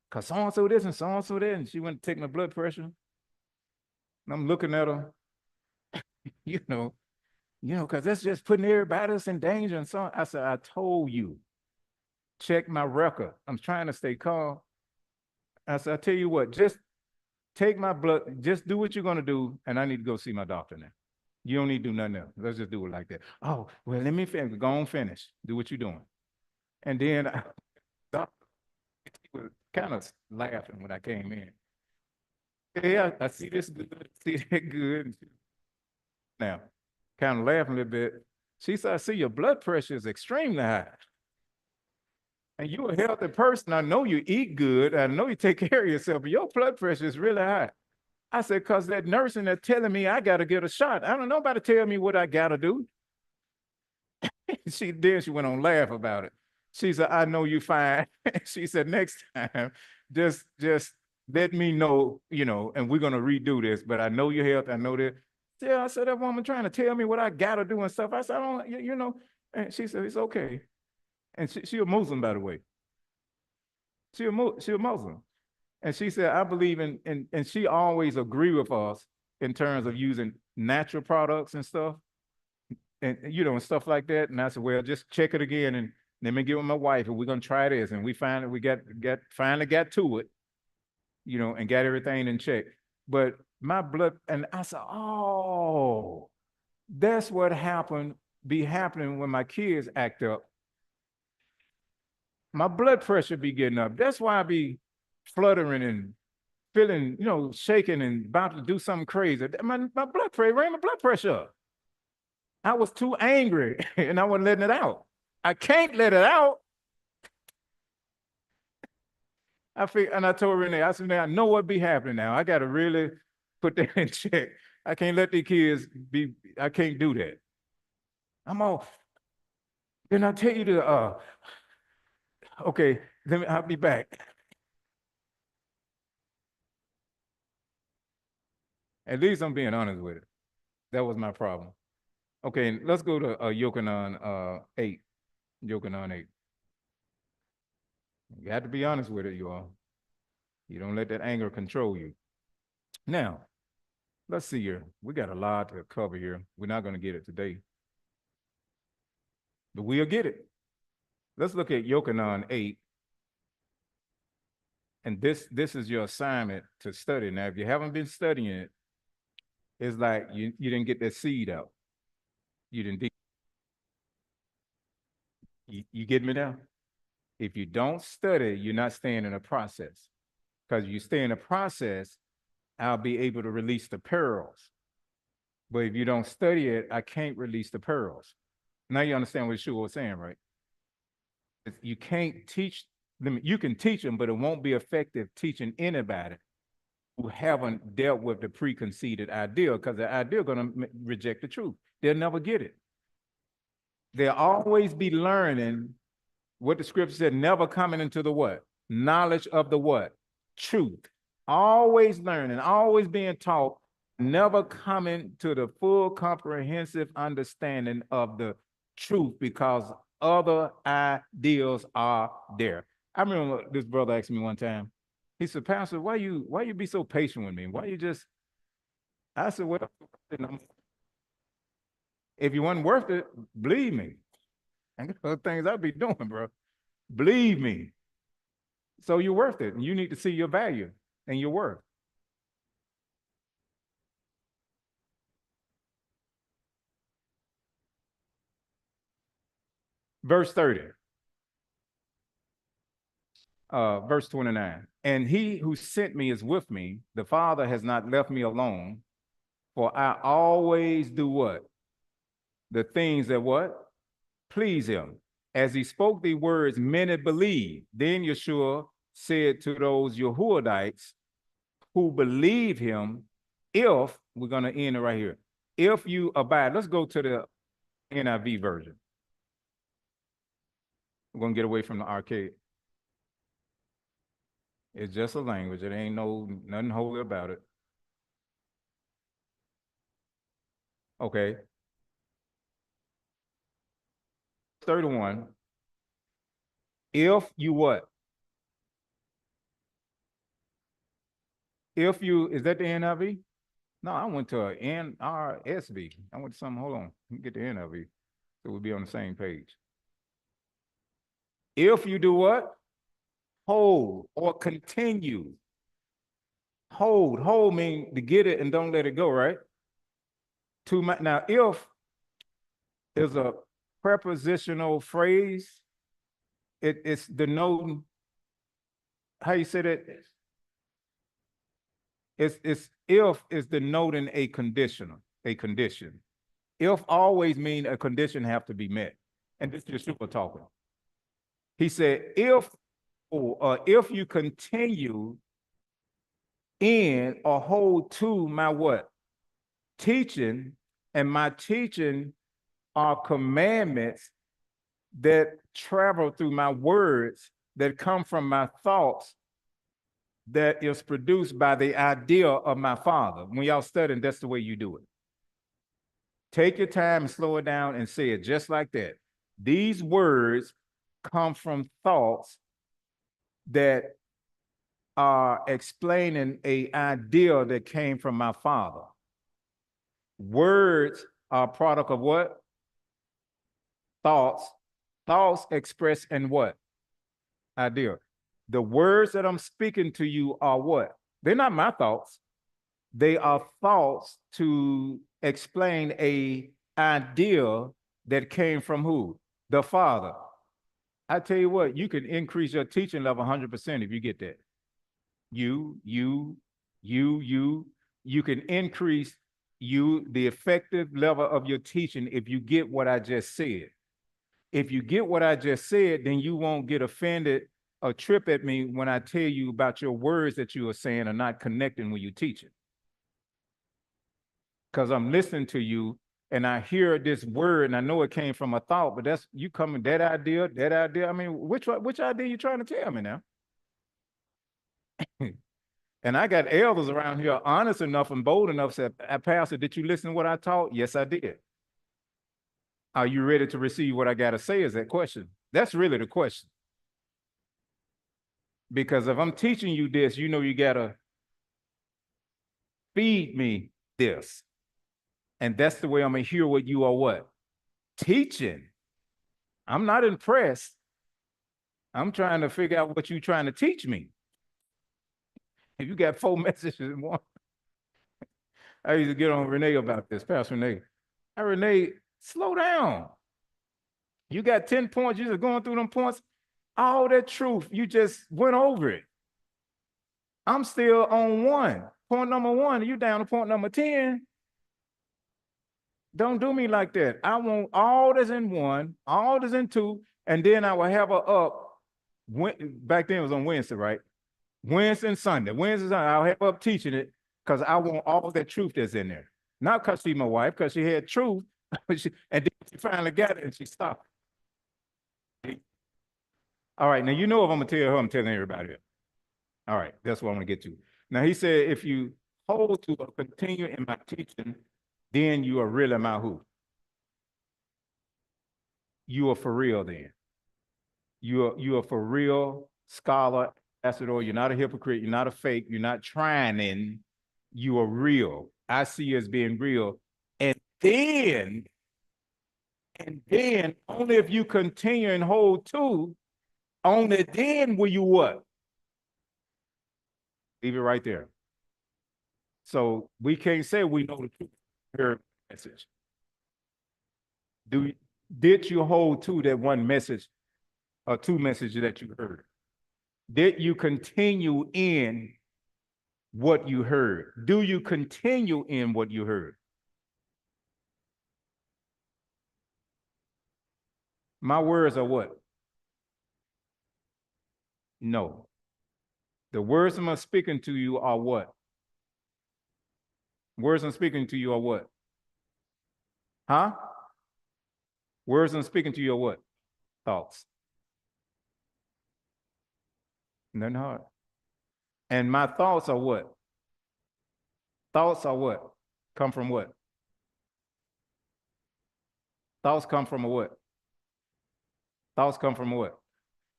cause so-and-so this and so-and-so that, and she went to take my blood pressure. And I'm looking at her, you know, because that's just putting everybody else in danger. And so I said, I told you, check my record. I'm trying to stay calm. I said, I tell you what, just take my blood, just do what you're gonna do, and I need to go see my doctor now. You don't need to do nothing else. Let's just do it like that. Oh, well, let me finish. Go on, finish. Do what you're doing. And then I was kind of laughing when I came in. Yeah, I see this good, see that good. Now, kind of laughing a little bit. She said, I see your blood pressure is extremely high. And you're a healthy person. I know you eat good. I know you take care of yourself, but your blood pressure is really high. I said, because that nursing they're telling me I got to get a shot. I don't know nobody tell me what I got to do. She went on laugh about it. She said, I know you fine. She said, next time, just let me know, and we're going to redo this, but I know your health. I know that. Yeah, I said, that woman trying to tell me what I got to do and stuff. I said, I don't, and she said, it's okay. And she a Muslim, by the way. She a Muslim. And she said, I believe in, and she always agree with us in terms of using natural products and stuff. And and stuff like that. And I said, well, just check it again and let me get with my wife and we're gonna try this. And we finally finally got to it, and got everything in check. But my blood, and I said, oh, that's what be happening when my kids act up. My blood pressure be getting up. That's why I be fluttering and feeling, shaking and about to do something crazy. My blood pressure, ran my blood pressure up. I was too angry and I wasn't letting it out. I can't let it out. And I told Renee, I said, I know what be happening now. I got to really put that in check. I can't let these kids I can't do that. I'm off. Then I tell you okay, I'll be back. At least I'm being honest with it. That was my problem. Okay, let's go to Yochanan 8. Yochanan 8. You have to be honest with it, you all. You don't let that anger control you. Now, let's see here. We got a lot to cover here. We're not going to get it today, but we'll get it. Let's look at Yochanan 8. And this is your assignment to study. Now, if you haven't been studying it, it's like you didn't get that seed out. You didn't. You get me now? If you don't study, you're not staying in a process. Because you stay in a process, I'll be able to release the pearls. But if you don't study it, I can't release the pearls. Now you understand what Yeshua was saying, right? You can't teach them. You can teach them, but it won't be effective teaching anybody who haven't dealt with the preconceived idea, because the idea is going to reject the truth. They'll never get it. They'll always be learning what the scripture said, never coming into the what? Knowledge of the what? Truth. Always learning, always being taught, never coming to the full comprehensive understanding of the truth, because other ideals are there. I remember this brother asked me one time, he said, Pastor, why you be so patient with me? Why you just, I said, well, if you wasn't worth it, believe me. And the things I'd be doing, bro. Believe me. So you're worth it. And you need to see your value and your worth. Verse 30. Verse 29. And he who sent me is with me. The Father has not left me alone. For I always do what? The things that what? Please him. As he spoke these words, many believed. Then Yeshua said to those Yehudites who believe him, if, we're going to end it right here, If you abide, let's go to the NIV version. We're going to get away from the archaic. It's just a language. It ain't nothing holy about it. Okay. 31. If you what? If you, is that the NIV? No, I went to a NRSV. I went to something, hold on. Let me get the NIV. So we'll be on the same page. If you do what? Hold or continue. Hold means to get it and don't let it go, right? Now, if is a prepositional phrase, it's denoting, how you say that? It's if is denoting a condition. If always mean a condition have to be met. And this is Yeshua talking. He said, if you continue in or hold to my what? Teaching, and my teaching are commandments that travel through my words, that come from my thoughts, that is produced by the idea of my Father. When y'all studying, that's the way you do it. Take your time and slow it down and say it just like that. These words come from thoughts that are explaining an idea that came from my Father. Words are a product of what? Thoughts. Thoughts express in what? Idea. The words that I'm speaking to you are what? They're not my thoughts. They are thoughts to explain an idea that came from who? The Father. I tell you what, you can increase your teaching level 100% if you get that. You can increase the effective level of your teaching if you get what I just said. If you get what I just said, then you won't get offended or trip at me when I tell you about your words that you are saying are not connecting when you teach it. Because I'm listening to you and I hear this word and I know it came from a thought, but that's you coming, that idea. I mean, which idea you trying to tell me now? And I got elders around here honest enough and bold enough to say, Pastor, did you listen to what I taught? Yes, I did. Are you ready to receive what I got to say? Is that question? That's really the question. Because if I'm teaching you this, you know you got to feed me this. And that's the way I'm going to hear what you are what? Teaching. I'm not impressed. I'm trying to figure out what you're trying to teach me. If you got 4 messages in one. I used to get on Renee about this, Pastor Renee. Hey, Renee, slow down. You got 10 points, you're just going through them points. All that truth, you just went over it. I'm still on 1. Point number 1, you down to point number 10. Don't do me like that. I want all that's in 1, all that's in 2, and then I will have her up. Back then it was on Wednesday, right? Wednesday and Sunday. I'll have her up teaching it because I want all that truth that's in there. Not because she's my wife, because she had truth, and then she finally got it and she stopped. All right, now you know if I'm going to tell her, I'm telling everybody else. All right, that's what I'm going to get to. Now he said, if you hold to or continue in my teaching, then you are really my who? You are for real then. You are for real scholar, ambassador. You're not a hypocrite. You're not a fake. You're not trying in. You are real. I see you as being real. And then only if you continue and hold to, only then will you what? Leave it right there. So we can't say we know the truth. Her message. Did you hold to that one message or 2 messages that you heard? Did you continue in what you heard? Do you continue in what you heard? My words are what? No. The words I'm speaking to you are what? Words I'm speaking to you are what? Huh? Words and speaking to your what? Thoughts. Nothing hard. And my thoughts are what? Thoughts are what? Come from what? Thoughts come from a what? Thoughts come from a what?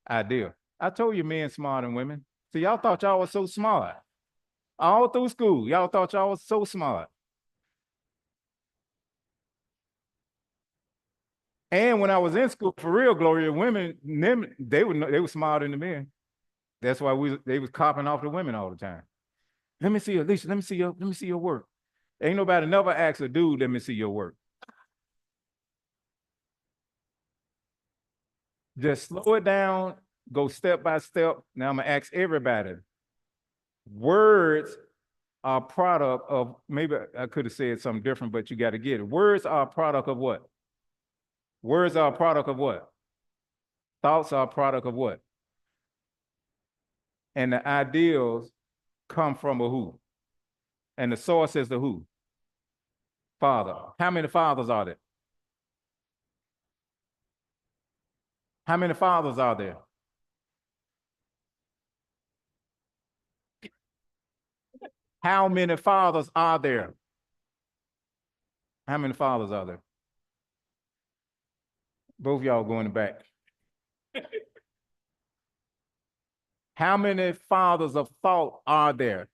Idea. I told you men smarter than women. So y'all thought y'all was so smart. All through school, y'all thought y'all was so smart. And when I was in school, for real, Gloria, women, they were smarter than the men. That's why they was copying off the women all the time. Let me see, Alicia, let me see your work. Ain't nobody never asked a dude, let me see your work. Just slow it down, go step by step. Now I'm gonna ask everybody. Words are a product of, maybe I could have said something different, but you got to get it. Words are a product of what? Words are a product of what? Thoughts are a product of what? And the ideals come from a who? And the source is the who? Father. How many fathers are there? How many fathers are there? How many fathers are there? How many fathers are there? Both y'all going back. How many fathers of thought are there?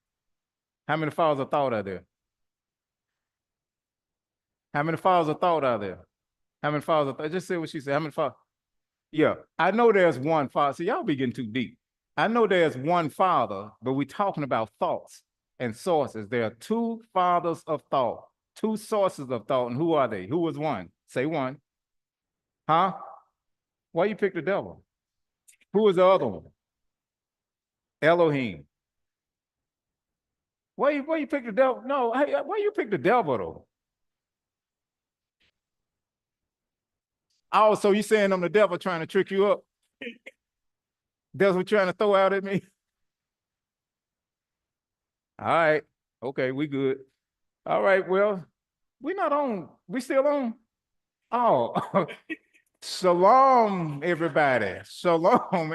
How many fathers of thought are there? How many fathers of thought are there? How many fathers of thought? Just say what she said. How many fathers? Yeah, I know there's one father. See, y'all be getting too deep. I know there's one father, but we're talking about thoughts and sources. There are two fathers of thought, two sources of thought. And who are they? Who was one? Say one. Huh? Why you pick the devil? Who was the other one? Elohim. Why you pick the devil? No, why you pick the devil though? Oh, so you saying I'm the devil trying to trick you up? Devil trying to throw out at me? All right. Okay, we good. All right, well, we're not on. We still on? Oh, shalom, everybody. Shalom.